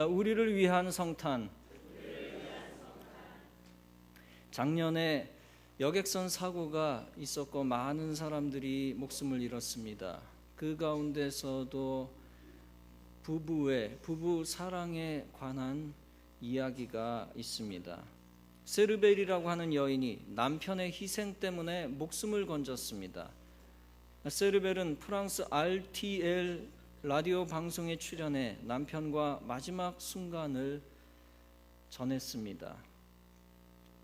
우리를 위한 성탄. 작년에 여객선 사고가 있었고 많은 사람들이 목숨을 잃었습니다. 그 가운데서도 부부 사랑에 관한 이야기가 있습니다. 세르벨이라고 하는 여인이 남편의 희생 때문에 목숨을 건졌습니다. 세르벨은 프랑스 RTL 라디오 방송에 출연해 남편과 마지막 순간을 전했습니다.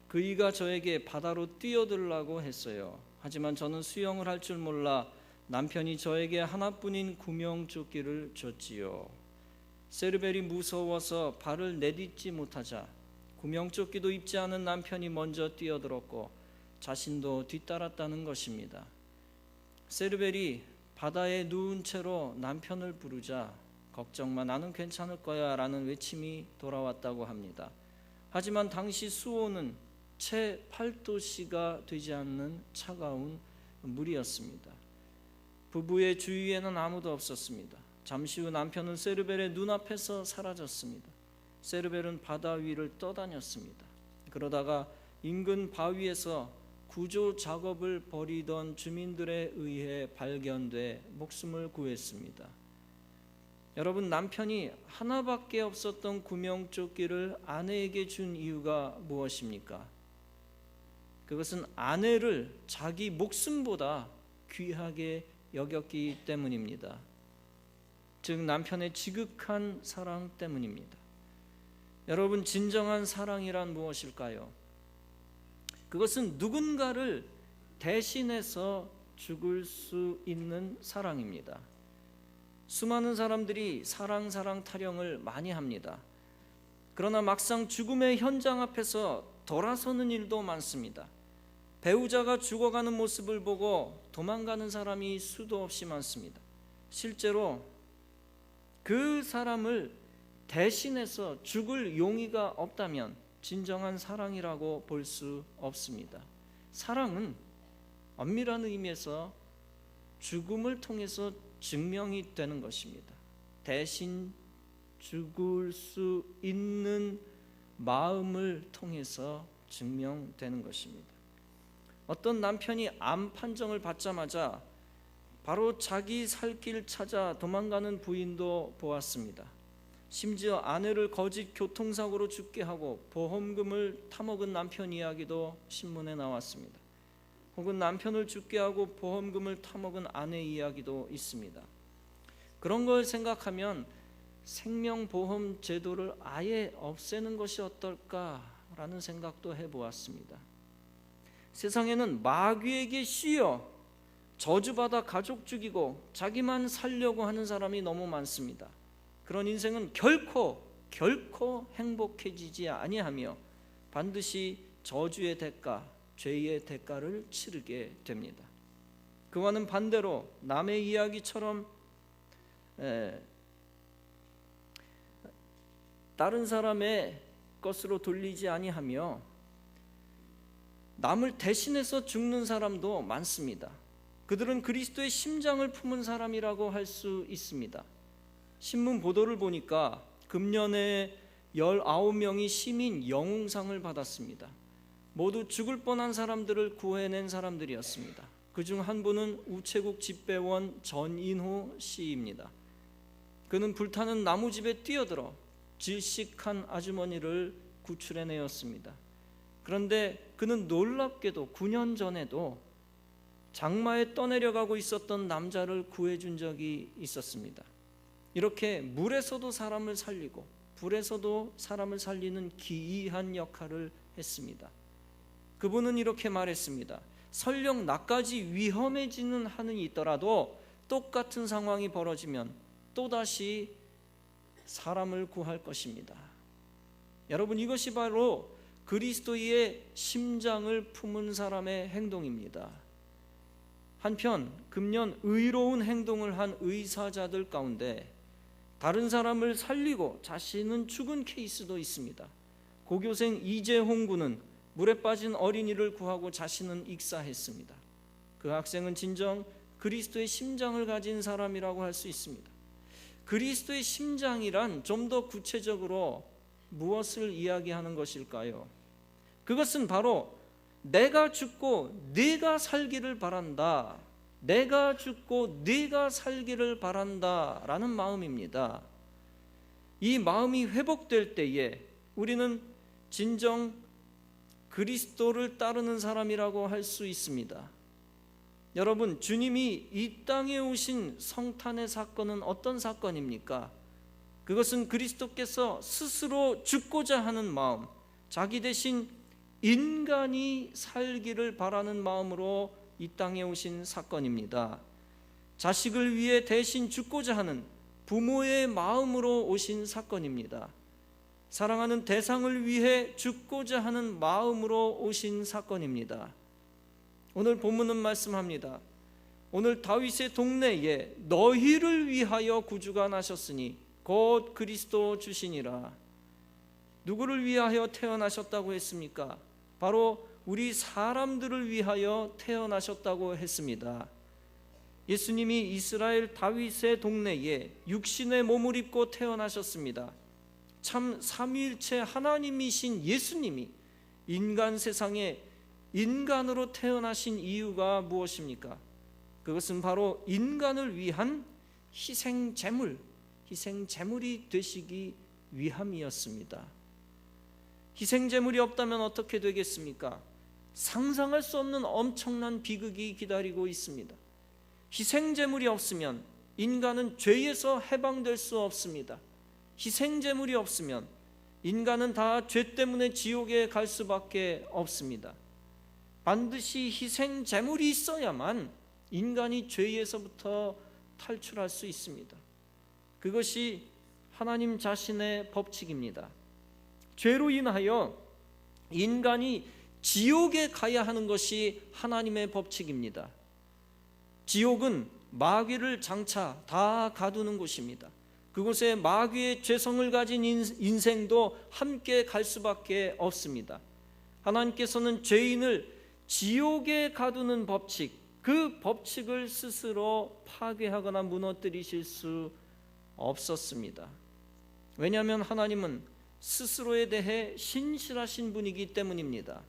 그이가 저에게 바다로 뛰어들라고 했어요. 하지만 저는 수영을 할 줄 몰라 남편이 저에게 하나뿐인 구명조끼를 줬지요. 세르벨이 무서워서 발을 내딛지 못하자 구명조끼도 입지 않은 남편이 먼저 뛰어들었고 자신도 뒤따랐다는 것입니다. 세르벨이 바다에 누운 채로 남편을 부르자 걱정마, 나는 괜찮을 거야 라는 외침이 돌아왔다고 합니다. 하지만 당시 수온은 채 8도씨가 되지 않는 차가운 물이었습니다. 부부의 주위에는 아무도 없었습니다. 잠시 후 남편은 세르벨의 눈앞에서 사라졌습니다. 세르벨은 바다 위를 떠다녔습니다. 그러다가 인근 바위에서 구조 작업을 벌이던 주민들에 의해 발견돼 목숨을 구했습니다. 여러분, 남편이 하나밖에 없었던 구명조끼를 아내에게 준 이유가 무엇입니까? 그것은 아내를 자기 목숨보다 귀하게 여겼기 때문입니다. 즉 남편의 지극한 사랑 때문입니다. 여러분, 진정한 사랑이란 무엇일까요? 그것은 누군가를 대신해서 죽을 수 있는 사랑입니다. 수많은 사람들이 사랑 타령을 많이 합니다. 그러나 막상 죽음의 현장 앞에서 돌아서는 일도 많습니다. 배우자가 죽어가는 모습을 보고 도망가는 사람이 수도 없이 많습니다. 실제로 그 사람을 대신해서 죽을 용의가 없다면 진정한 사랑이라고 볼 수 없습니다. 사랑은 엄밀한 의미에서 죽음을 통해서 증명이 되는 것입니다. 대신 죽을 수 있는 마음을 통해서 증명되는 것입니다. 어떤 남편이 암 판정을 받자마자 바로 자기 살 길 찾아 도망가는 부인도 보았습니다. 심지어 아내를 거짓 교통사고로 죽게 하고 보험금을 타먹은 남편 이야기도 신문에 나왔습니다. 혹은 남편을 죽게 하고 보험금을 타먹은 아내 이야기도 있습니다. 그런 걸 생각하면 생명보험 제도를 아예 없애는 것이 어떨까라는 생각도 해보았습니다. 세상에는 마귀에게 씌여 저주받아 가족 죽이고 자기만 살려고 하는 사람이 너무 많습니다. 그런 인생은 결코 행복해지지 아니하며 반드시 저주의 대가, 죄의 대가를 치르게 됩니다. 그와는 반대로 남의 이야기처럼 다른 사람의 것으로 돌리지 아니하며 남을 대신해서 죽는 사람도 많습니다. 그들은 그리스도의 심장을 품은 사람이라고 할 수 있습니다. 신문 보도를 보니까 금년에 19명이 시민 영웅상을 받았습니다. 모두 죽을 뻔한 사람들을 구해낸 사람들이었습니다. 그중 한 분은 우체국 집배원 전인호 씨입니다. 그는 불타는 나무집에 뛰어들어 질식한 아주머니를 구출해내었습니다. 그런데 그는 놀랍게도 9년 전에도 장마에 떠내려가고 있었던 남자를 구해준 적이 있었습니다. 이렇게 물에서도 사람을 살리고 불에서도 사람을 살리는 기이한 역할을 했습니다. 그분은 이렇게 말했습니다. 설령 나까지 위험해지는 한이 있더라도 똑같은 상황이 벌어지면 또다시 사람을 구할 것입니다. 여러분, 이것이 바로 그리스도의 심장을 품은 사람의 행동입니다. 한편 금년 의로운 행동을 한 의사자들 가운데 다른 사람을 살리고 자신은 죽은 케이스도 있습니다. 고교생 이재홍 군은 물에 빠진 어린이를 구하고 자신은 익사했습니다. 그 학생은 진정 그리스도의 심장을 가진 사람이라고 할 수 있습니다. 그리스도의 심장이란 좀 더 구체적으로 무엇을 이야기하는 것일까요? 그것은 바로 내가 죽고 네가 살기를 바란다. 내가 죽고 네가 살기를 바란다 라는 마음입니다. 이 마음이 회복될 때에 우리는 진정 그리스도를 따르는 사람이라고 할 수 있습니다. 여러분, 주님이 이 땅에 오신 성탄의 사건은 어떤 사건입니까? 그것은 그리스도께서 스스로 죽고자 하는 마음, 자기 대신 인간이 살기를 바라는 마음으로 이 땅에 오신 사건입니다. 자식을 위해 대신 죽고자 하는 부모의 마음으로 오신 사건입니다. 사랑하는 대상을 위해 죽고자 하는 마음으로 오신 사건입니다. 오늘 본문은 말씀합니다. 오늘 다윗의 동네에 너희를 위하여 구주가 나셨으니 곧 그리스도 주시니라. 누구를 위하여 태어나셨다고 했습니까? 바로 우리 사람들을 위하여 태어나셨다고 했습니다. 예수님이 이스라엘 다윗의 동네에 육신의 몸을 입고 태어나셨습니다. 참 삼위일체 하나님이신 예수님이 인간 세상에 인간으로 태어나신 이유가 무엇입니까? 그것은 바로 인간을 위한 희생제물이 되시기 위함이었습니다. 희생제물이 없다면 어떻게 되겠습니까? 상상할 수 없는 엄청난 비극이 기다리고 있습니다. 희생제물이 없으면 인간은 죄에서 해방될 수 없습니다. 희생제물이 없으면 인간은 다 죄 때문에 지옥에 갈 수밖에 없습니다. 반드시 희생제물이 있어야만 인간이 죄에서부터 탈출할 수 있습니다. 그것이 하나님 자신의 법칙입니다. 죄로 인하여 인간이 지옥에 가야 하는 것이 하나님의 법칙입니다. 지옥은 마귀를 장차 다 가두는 곳입니다. 그곳에 마귀의 죄성을 가진 인생도 함께 갈 수밖에 없습니다. 하나님께서는 죄인을 지옥에 가두는 법칙, 그 법칙을 스스로 파괴하거나 무너뜨리실 수 없었습니다. 왜냐하면 하나님은 스스로에 대해 신실하신 분이기 때문입니다.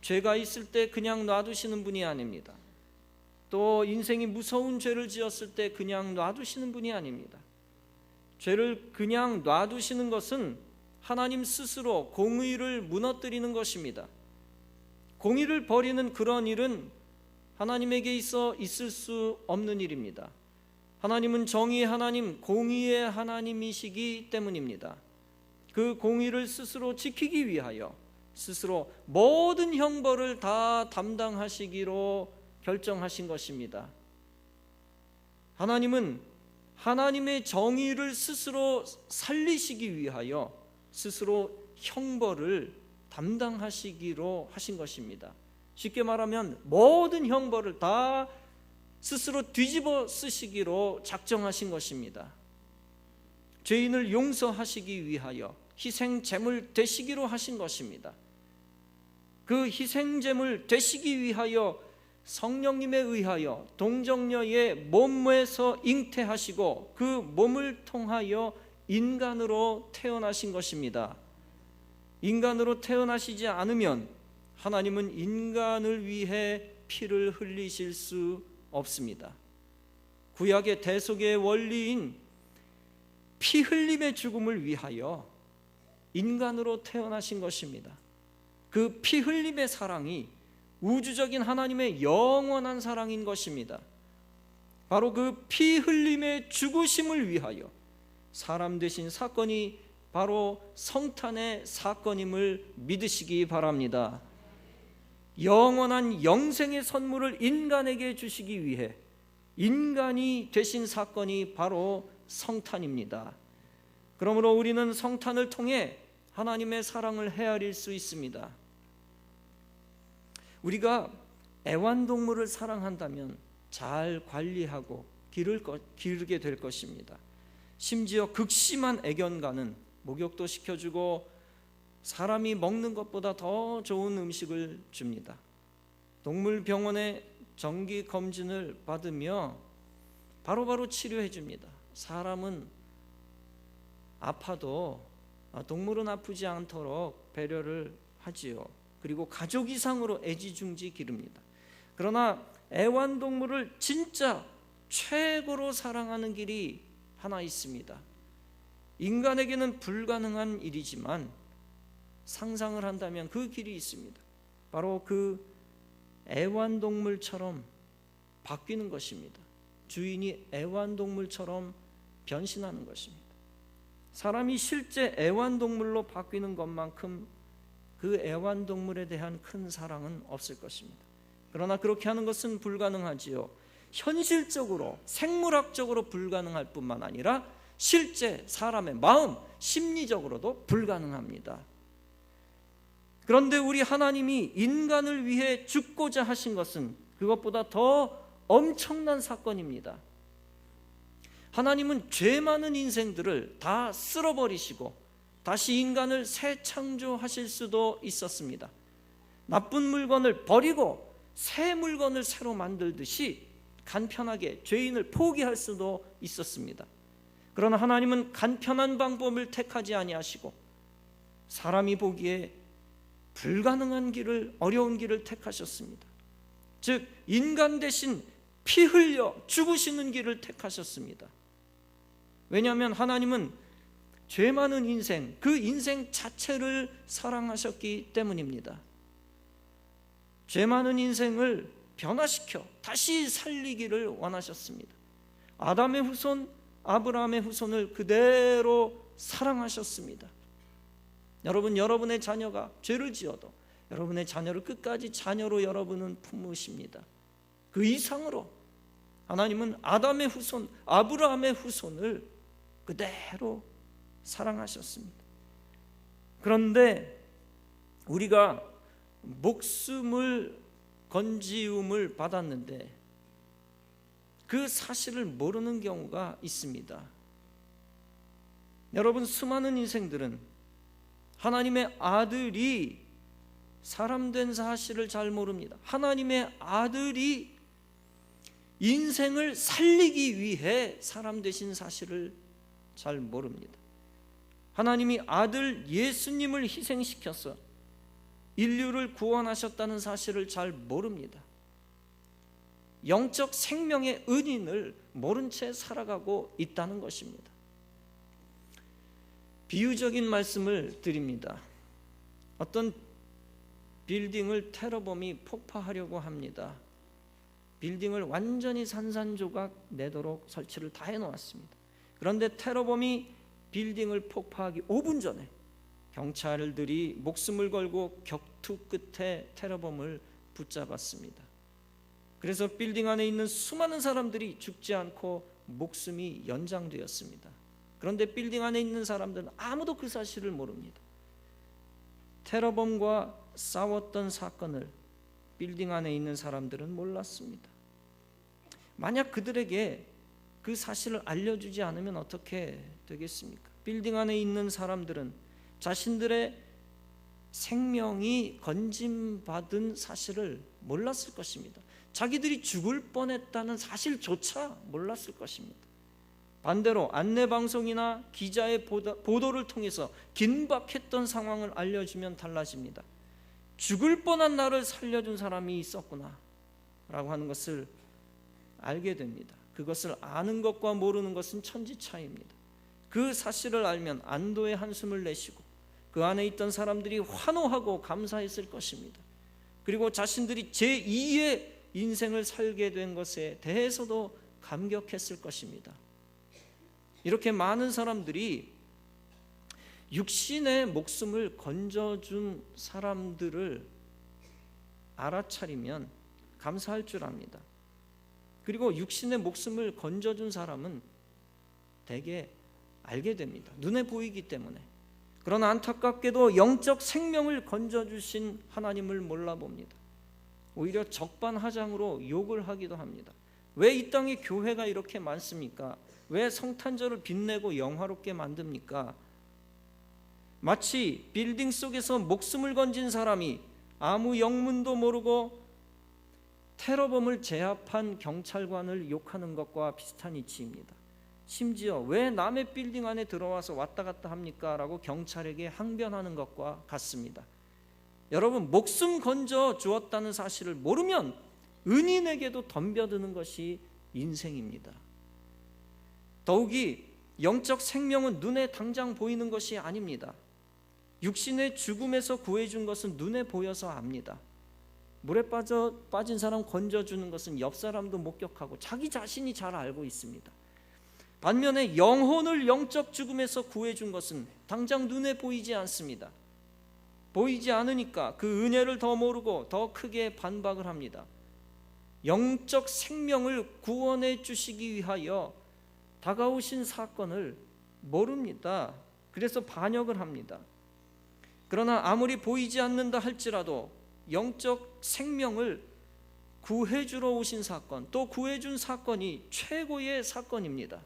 죄가 있을 때 그냥 놔두시는 분이 아닙니다. 또 인생이 무서운 죄를 지었을 때 그냥 놔두시는 분이 아닙니다. 죄를 그냥 놔두시는 것은 하나님 스스로 공의를 무너뜨리는 것입니다. 공의를 버리는 그런 일은 하나님에게 있을 수 없는 일입니다. 하나님은 정의의 하나님, 공의의 하나님이시기 때문입니다. 그 공의를 스스로 지키기 위하여 스스로 모든 형벌을 다 담당하시기로 결정하신 것입니다. 하나님은 하나님의 정의를 스스로 살리시기 위하여 스스로 형벌을 담당하시기로 하신 것입니다. 쉽게 말하면 모든 형벌을 다 스스로 뒤집어 쓰시기로 작정하신 것입니다. 죄인을 용서하시기 위하여 희생제물 되시기로 하신 것입니다. 그 희생제물 되시기 위하여 성령님에 의하여 동정녀의 몸에서 잉태하시고 그 몸을 통하여 인간으로 태어나신 것입니다. 인간으로 태어나시지 않으면 하나님은 인간을 위해 피를 흘리실 수 없습니다. 구약의 대속의 원리인 피 흘림의 죽음을 위하여 인간으로 태어나신 것입니다. 그 피 흘림의 사랑이 우주적인 하나님의 영원한 사랑인 것입니다. 바로 그 피 흘림의 죽으심을 위하여 사람 되신 사건이 바로 성탄의 사건임을 믿으시기 바랍니다. 영원한 영생의 선물을 인간에게 주시기 위해 인간이 되신 사건이 바로 성탄입니다. 그러므로 우리는 성탄을 통해 하나님의 사랑을 헤아릴 수 있습니다. 우리가 애완동물을 사랑한다면 잘 관리하고 기르게 될 것입니다. 심지어 극심한 애견가는 목욕도 시켜주고 사람이 먹는 것보다 더 좋은 음식을 줍니다. 동물병원에 정기 검진을 받으며 바로바로 치료해 줍니다. 사람은 아파도 동물은 아프지 않도록 배려를 하지요. 그리고 가족 이상으로 애지중지 기릅니다. 그러나 애완동물을 진짜 최고로 사랑하는 길이 하나 있습니다. 인간에게는 불가능한 일이지만 상상을 한다면 그 길이 있습니다. 바로 그 애완동물처럼 바뀌는 것입니다. 주인이 애완동물처럼 변신하는 것입니다. 사람이 실제 애완동물로 바뀌는 것만큼 그 애완동물에 대한 큰 사랑은 없을 것입니다. 그러나 그렇게 하는 것은 불가능하지요. 현실적으로 생물학적으로 불가능할 뿐만 아니라 실제 사람의 마음, 심리적으로도 불가능합니다. 그런데 우리 하나님이 인간을 위해 죽고자 하신 것은 그것보다 더 엄청난 사건입니다. 하나님은 죄 많은 인생들을 다 쓸어버리시고 다시 인간을 새 창조하실 수도 있었습니다. 나쁜 물건을 버리고 새 물건을 새로 만들듯이 간편하게 죄인을 포기할 수도 있었습니다. 그러나 하나님은 간편한 방법을 택하지 아니하시고 사람이 보기에 불가능한 길을, 어려운 길을 택하셨습니다. 즉 인간 대신 피 흘려 죽으시는 길을 택하셨습니다. 왜냐하면 하나님은 죄 많은 인생, 그 인생 자체를 사랑하셨기 때문입니다. 죄 많은 인생을 변화시켜 다시 살리기를 원하셨습니다. 아담의 후손, 아브라함의 후손을 그대로 사랑하셨습니다. 여러분, 여러분의 자녀가 죄를 지어도 여러분의 자녀를 끝까지 자녀로 여러분은 품으십니다. 그 이상으로 하나님은 아담의 후손, 아브라함의 후손을 그대로 사랑하셨습니다. 그런데 우리가 목숨을 건지움을 받았는데 그 사실을 모르는 경우가 있습니다. 여러분, 수많은 인생들은 하나님의 아들이 사람 된 사실을 잘 모릅니다. 하나님의 아들이 인생을 살리기 위해 사람 되신 사실을 잘 모릅니다. 하나님이 아들 예수님을 희생시켜서 인류를 구원하셨다는 사실을 잘 모릅니다. 영적 생명의 은인을 모른 채 살아가고 있다는 것입니다. 비유적인 말씀을 드립니다. 어떤 빌딩을 테러범이 폭파하려고 합니다. 빌딩을 완전히 산산조각 내도록 설치를 다 해놓았습니다. 그런데 테러범이 빌딩을 폭파하기 5분 전에 경찰들이 목숨을 걸고 격투 끝에 테러범을 붙잡았습니다. 그래서 빌딩 안에 있는 수많은 사람들이 죽지 않고 목숨이 연장되었습니다. 그런데 빌딩 안에 있는 사람들은 아무도 그 사실을 모릅니다. 테러범과 싸웠던 사건을 빌딩 안에 있는 사람들은 몰랐습니다. 만약 그들에게 그 사실을 알려주지 않으면 어떻게 되겠습니까? 빌딩 안에 있는 사람들은 자신들의 생명이 건짐받은 사실을 몰랐을 것입니다. 자기들이 죽을 뻔했다는 사실조차 몰랐을 것입니다. 반대로 안내방송이나 기자의 보도를 통해서 긴박했던 상황을 알려주면 달라집니다. 죽을 뻔한 나를 살려준 사람이 있었구나 라고 하는 것을 알게 됩니다. 그것을 아는 것과 모르는 것은 천지 차이입니다. 그 사실을 알면 안도의 한숨을 내쉬고 그 안에 있던 사람들이 환호하고 감사했을 것입니다. 그리고 자신들이 제2의 인생을 살게 된 것에 대해서도 감격했을 것입니다. 이렇게 많은 사람들이 육신의 목숨을 건져준 사람들을 알아차리면 감사할 줄 압니다. 그리고 육신의 목숨을 건져준 사람은 대개 알게 됩니다. 눈에 보이기 때문에. 그러나 안타깝게도 영적 생명을 건져주신 하나님을 몰라봅니다. 오히려 적반하장으로 욕을 하기도 합니다. 왜 이 땅에 교회가 이렇게 많습니까? 왜 성탄절을 빛내고 영화롭게 만듭니까? 마치 빌딩 속에서 목숨을 건진 사람이 아무 영문도 모르고 테러범을 제압한 경찰관을 욕하는 것과 비슷한 이치입니다. 심지어 왜 남의 빌딩 안에 들어와서 왔다 갔다 합니까? 라고 경찰에게 항변하는 것과 같습니다. 여러분, 목숨 건져 주었다는 사실을 모르면 은인에게도 덤벼드는 것이 인생입니다. 더욱이 영적 생명은 눈에 당장 보이는 것이 아닙니다. 육신의 죽음에서 구해준 것은 눈에 보여서 압니다. 물에 빠진 사람 건져주는 것은 옆 사람도 목격하고 자기 자신이 잘 알고 있습니다. 반면에 영혼을 영적 죽음에서 구해준 것은 당장 눈에 보이지 않습니다. 보이지 않으니까 그 은혜를 더 모르고 더 크게 반박을 합니다. 영적 생명을 구원해 주시기 위하여 다가오신 사건을 모릅니다. 그래서 반역을 합니다. 그러나 아무리 보이지 않는다 할지라도 영적 생명을 구해주러 오신 사건, 또 구해준 사건이 최고의 사건입니다.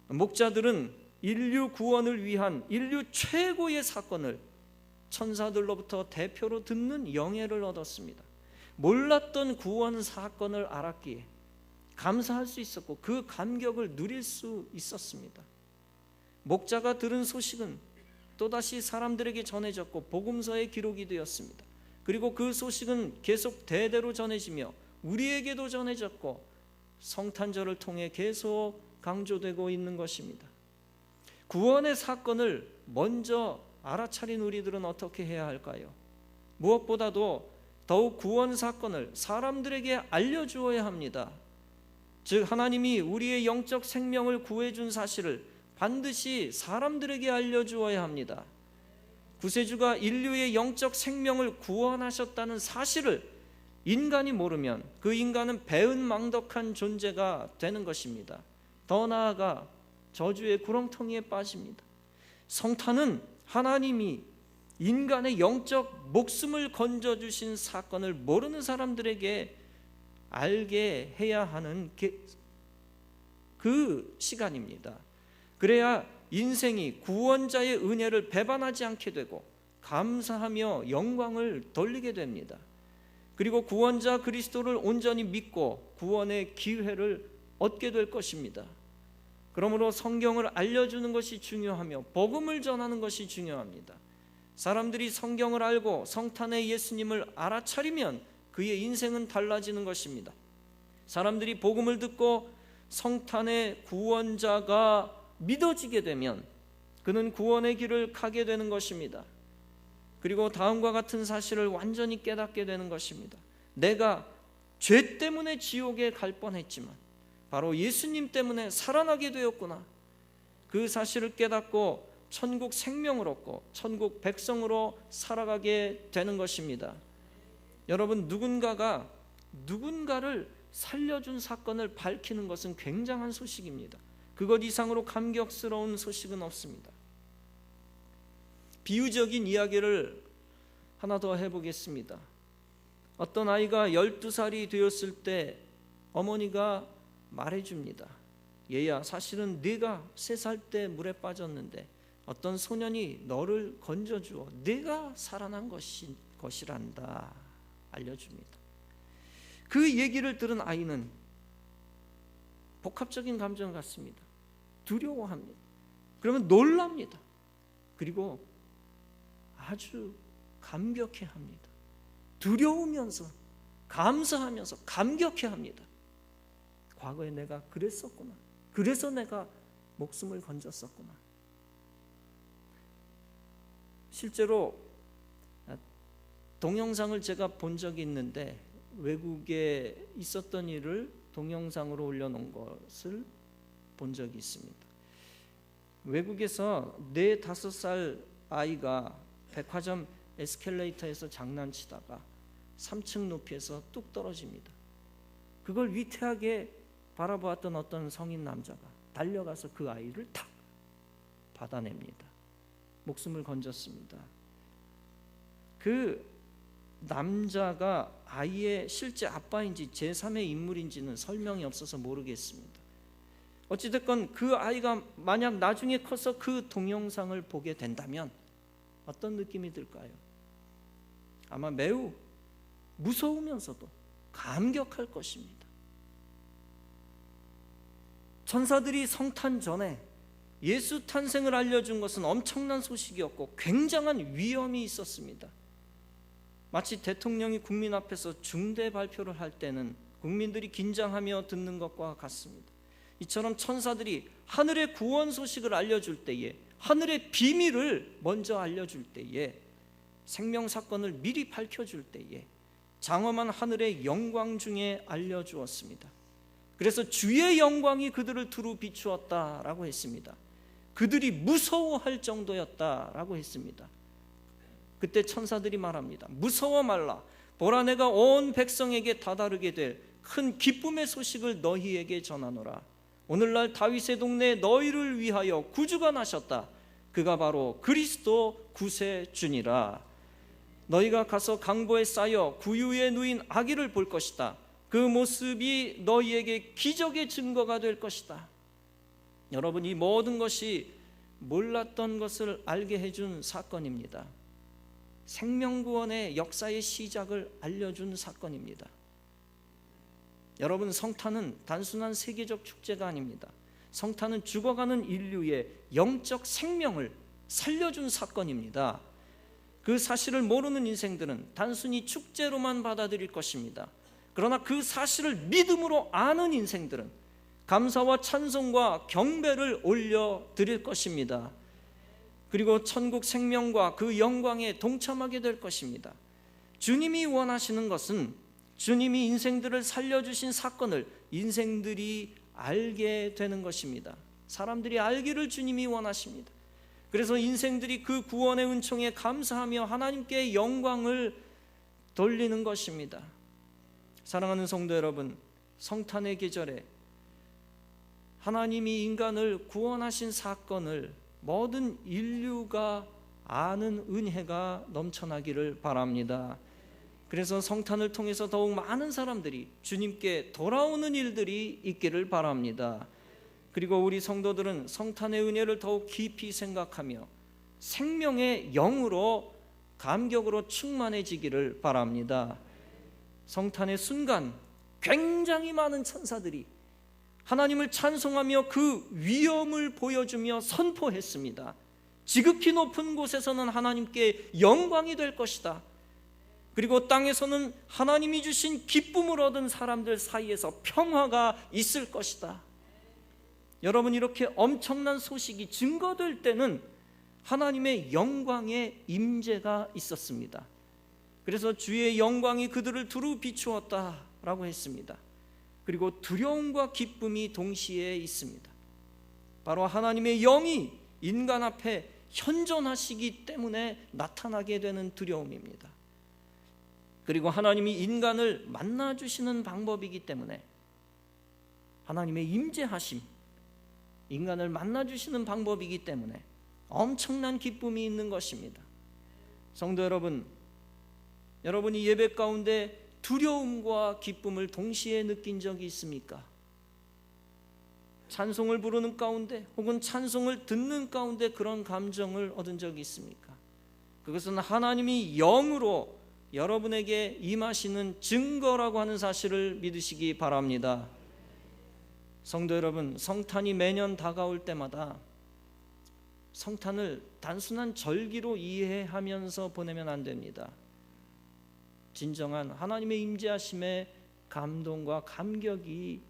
목자들은 인류 구원을 위한 인류 최고의 사건을 천사들로부터 대표로 듣는 영예를 얻었습니다. 몰랐던 구원 사건을 알았기에 감사할 수 있었고 그 감격을 누릴 수 있었습니다. 목자가 들은 소식은 또다시 사람들에게 전해졌고 복음서에 기록이 되었습니다. 그리고 그 소식은 계속 대대로 전해지며 우리에게도 전해졌고 성탄절을 통해 계속 강조되고 있는 것입니다. 구원의 사건을 먼저 알아차린 우리들은 어떻게 해야 할까요? 무엇보다도 더욱 구원 사건을 사람들에게 알려주어야 합니다. 즉 하나님이 우리의 영적 생명을 구해준 사실을 반드시 사람들에게 알려주어야 합니다. 구세주가 인류의 영적 생명을 구원하셨다는 사실을 인간이 모르면 그 인간은 배은망덕한 존재가 되는 것입니다. 더 나아가 저주의 구렁텅이에 빠집니다. 성탄은 하나님이 인간의 영적 목숨을 건져주신 사건을 모르는 사람들에게 알게 해야 하는 그 시간입니다. 그래야 인생이 구원자의 은혜를 배반하지 않게 되고 감사하며 영광을 돌리게 됩니다. 그리고 구원자 그리스도를 온전히 믿고 구원의 기회를 얻게 될 것입니다. 그러므로 성경을 알려주는 것이 중요하며 복음을 전하는 것이 중요합니다. 사람들이 성경을 알고 성탄의 예수님을 알아차리면 그의 인생은 달라지는 것입니다. 사람들이 복음을 듣고 성탄의 구원자가 믿어지게 되면 그는 구원의 길을 가게 되는 것입니다. 그리고 다음과 같은 사실을 완전히 깨닫게 되는 것입니다. 내가 죄 때문에 지옥에 갈 뻔했지만 바로 예수님 때문에 살아나게 되었구나. 그 사실을 깨닫고 천국 생명을 얻고 천국 백성으로 살아가게 되는 것입니다. 여러분, 누군가가 누군가를 살려준 사건을 밝히는 것은 굉장한 소식입니다. 그것 이상으로 감격스러운 소식은 없습니다. 비유적인 이야기를 하나 더 해보겠습니다. 어떤 아이가 12살이 되었을 때 어머니가 말해줍니다. 얘야, 사실은 네가 3살 때 물에 빠졌는데 어떤 소년이 너를 건져주어 네가 살아난 것이란다 알려줍니다. 그 얘기를 들은 아이는 복합적인 감정 같습니다. 두려워합니다. 그러면 놀랍니다. 그리고 아주 감격해합니다. 두려우면서 감사하면서 감격해합니다. 과거에 내가 그랬었구나. 그래서 내가 목숨을 건졌었구나. 실제로 동영상을 제가 본 적이 있는데 외국에 있었던 일을 동영상으로 올려놓은 것을 본 적이 있습니다. 외국에서 4, 5살 아이가 백화점 에스컬레이터에서 장난치다가 3층 높이에서 뚝 떨어집니다. 그걸 위태하게 바라보았던 어떤 성인 남자가 달려가서 그 아이를 탁 받아냅니다. 목숨을 건졌습니다. 그 남자가 아이의 실제 아빠인지 제3의 인물인지는 설명이 없어서 모르겠습니다. 어찌됐건 그 아이가 만약 나중에 커서 그 동영상을 보게 된다면 어떤 느낌이 들까요? 아마 매우 무서우면서도 감격할 것입니다. 천사들이 성탄 전에 예수 탄생을 알려준 것은 엄청난 소식이었고 굉장한 위험이 있었습니다. 마치 대통령이 국민 앞에서 중대 발표를 할 때는 국민들이 긴장하며 듣는 것과 같습니다. 이처럼 천사들이 하늘의 구원 소식을 알려줄 때에, 하늘의 비밀을 먼저 알려줄 때에, 생명 사건을 미리 밝혀줄 때에 장엄한 하늘의 영광 중에 알려주었습니다. 그래서 주의 영광이 그들을 두루 비추었다라고 했습니다. 그들이 무서워할 정도였다라고 했습니다. 그때 천사들이 말합니다. 무서워 말라. 보라, 내가 온 백성에게 다다르게 될 큰 기쁨의 소식을 너희에게 전하노라. 오늘날 다윗의 동네에 너희를 위하여 구주가 나셨다. 그가 바로 그리스도 구세주니라. 너희가 가서 강보에 쌓여 구유에 누인 아기를 볼 것이다. 그 모습이 너희에게 기적의 증거가 될 것이다. 여러분, 이 모든 것이 몰랐던 것을 알게 해준 사건입니다. 생명구원의 역사의 시작을 알려준 사건입니다. 여러분, 성탄은 단순한 세계적 축제가 아닙니다. 성탄은 죽어가는 인류의 영적 생명을 살려준 사건입니다. 그 사실을 모르는 인생들은 단순히 축제로만 받아들일 것입니다. 그러나 그 사실을 믿음으로 아는 인생들은 감사와 찬송과 경배를 올려드릴 것입니다. 그리고 천국 생명과 그 영광에 동참하게 될 것입니다. 주님이 원하시는 것은 주님이 인생들을 살려주신 사건을 인생들이 알게 되는 것입니다. 사람들이 알기를 주님이 원하십니다. 그래서 인생들이 그 구원의 은총에 감사하며 하나님께 영광을 돌리는 것입니다. 사랑하는 성도 여러분, 성탄의 계절에 하나님이 인간을 구원하신 사건을 모든 인류가 아는 은혜가 넘쳐나기를 바랍니다. 그래서 성탄을 통해서 더욱 많은 사람들이 주님께 돌아오는 일들이 있기를 바랍니다. 그리고 우리 성도들은 성탄의 은혜를 더욱 깊이 생각하며 생명의 영으로 감격으로 충만해지기를 바랍니다. 성탄의 순간 굉장히 많은 천사들이 하나님을 찬송하며 그 위엄을 보여주며 선포했습니다. 지극히 높은 곳에서는 하나님께 영광이 될 것이다. 그리고 땅에서는 하나님이 주신 기쁨을 얻은 사람들 사이에서 평화가 있을 것이다. 여러분, 이렇게 엄청난 소식이 증거될 때는 하나님의 영광의 임재가 있었습니다. 그래서 주의 영광이 그들을 두루 비추었다라고 했습니다. 그리고 두려움과 기쁨이 동시에 있습니다. 바로 하나님의 영이 인간 앞에 현존하시기 때문에 나타나게 되는 두려움입니다. 그리고 하나님이 인간을 만나주시는 방법이기 때문에 하나님의 임재하심, 인간을 만나주시는 방법이기 때문에 엄청난 기쁨이 있는 것입니다. 성도 여러분, 여러분이 예배 가운데 두려움과 기쁨을 동시에 느낀 적이 있습니까? 찬송을 부르는 가운데 혹은 찬송을 듣는 가운데 그런 감정을 얻은 적이 있습니까? 그것은 하나님이 영으로 여러분에게 임하시는 증거라고 하는 사실을 믿으시기 바랍니다. 성도 여러분, 성탄이 매년 다가올 때마다 성탄을 단순한 절기로 이해하면서 보내면 안 됩니다. 진정한 하나님의 임재하심에 감동과 감격이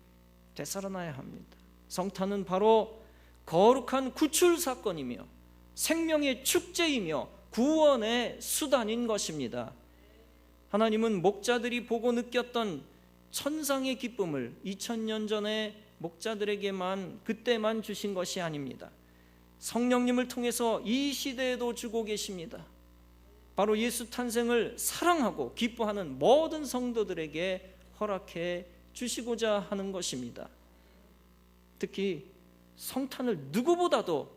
되살아나야 합니다. 성탄은 바로 거룩한 구출 사건이며 생명의 축제이며 구원의 수단인 것입니다. 하나님은 목자들이 보고 느꼈던 천상의 기쁨을 2000년 전에 목자들에게만 그때만 주신 것이 아닙니다. 성령님을 통해서 이 시대에도 주고 계십니다. 바로 예수 탄생을 사랑하고 기뻐하는 모든 성도들에게 허락해 주시고자 하는 것입니다. 특히 성탄을 누구보다도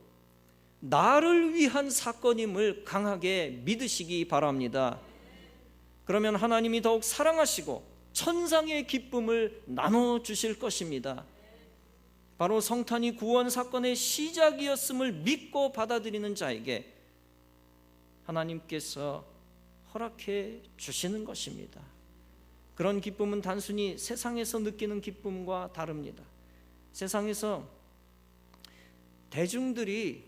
나를 위한 사건임을 강하게 믿으시기 바랍니다. 그러면 하나님이 더욱 사랑하시고 천상의 기쁨을 나눠주실 것입니다. 바로 성탄이 구원 사건의 시작이었음을 믿고 받아들이는 자에게 하나님께서 허락해 주시는 것입니다. 그런 기쁨은 단순히 세상에서 느끼는 기쁨과 다릅니다. 세상에서 대중들이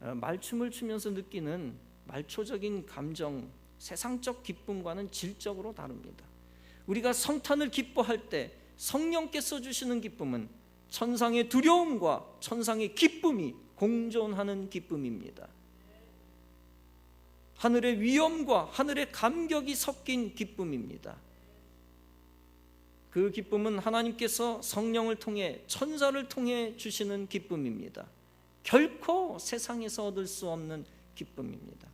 말춤을 추면서 느끼는 말초적인 감정, 세상적 기쁨과는 질적으로 다릅니다. 우리가 성탄을 기뻐할 때 성령께서 주시는 기쁨은 천상의 두려움과 천상의 기쁨이 공존하는 기쁨입니다. 하늘의 위엄과 하늘의 감격이 섞인 기쁨입니다. 그 기쁨은 하나님께서 성령을 통해 천사를 통해 주시는 기쁨입니다. 결코 세상에서 얻을 수 없는 기쁨입니다.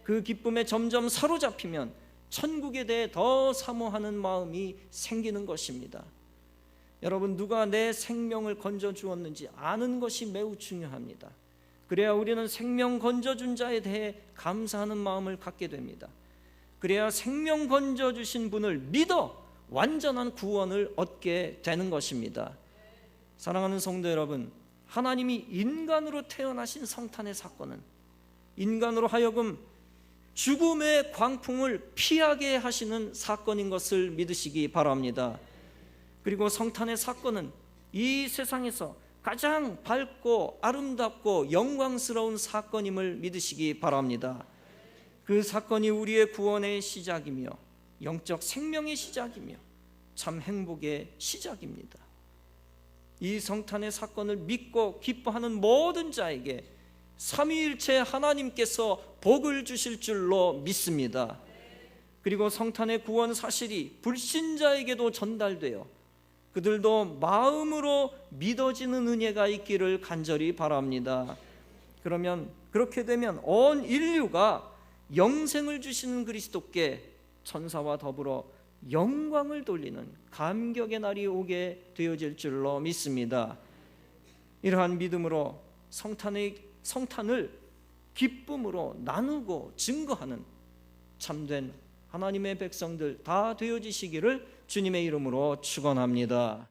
그 기쁨에 점점 사로잡히면 천국에 대해 더 사모하는 마음이 생기는 것입니다. 여러분, 누가 내 생명을 건져 주었는지 아는 것이 매우 중요합니다. 그래야 우리는 생명 건져준 자에 대해 감사하는 마음을 갖게 됩니다. 그래야 생명 건져주신 분을 믿어 완전한 구원을 얻게 되는 것입니다. 사랑하는 성도 여러분, 하나님이 인간으로 태어나신 성탄의 사건은 인간으로 하여금 죽음의 광풍을 피하게 하시는 사건인 것을 믿으시기 바랍니다. 그리고 성탄의 사건은 이 세상에서 가장 밝고 아름답고 영광스러운 사건임을 믿으시기 바랍니다. 그 사건이 우리의 구원의 시작이며 영적 생명의 시작이며 참 행복의 시작입니다. 이 성탄의 사건을 믿고 기뻐하는 모든 자에게 삼위일체 하나님께서 복을 주실 줄로 믿습니다. 그리고 성탄의 구원 사실이 불신자에게도 전달되어 그들도 마음으로 믿어지는 은혜가 있기를 간절히 바랍니다. 그렇게 되면 온 인류가 영생을 주시는 그리스도께 천사와 더불어 영광을 돌리는 감격의 날이 오게 되어질 줄로 믿습니다. 이러한 믿음으로 성탄을 기쁨으로 나누고 증거하는 참된 하나님의 백성들 다 되어지시기를 주님의 이름으로 축원합니다.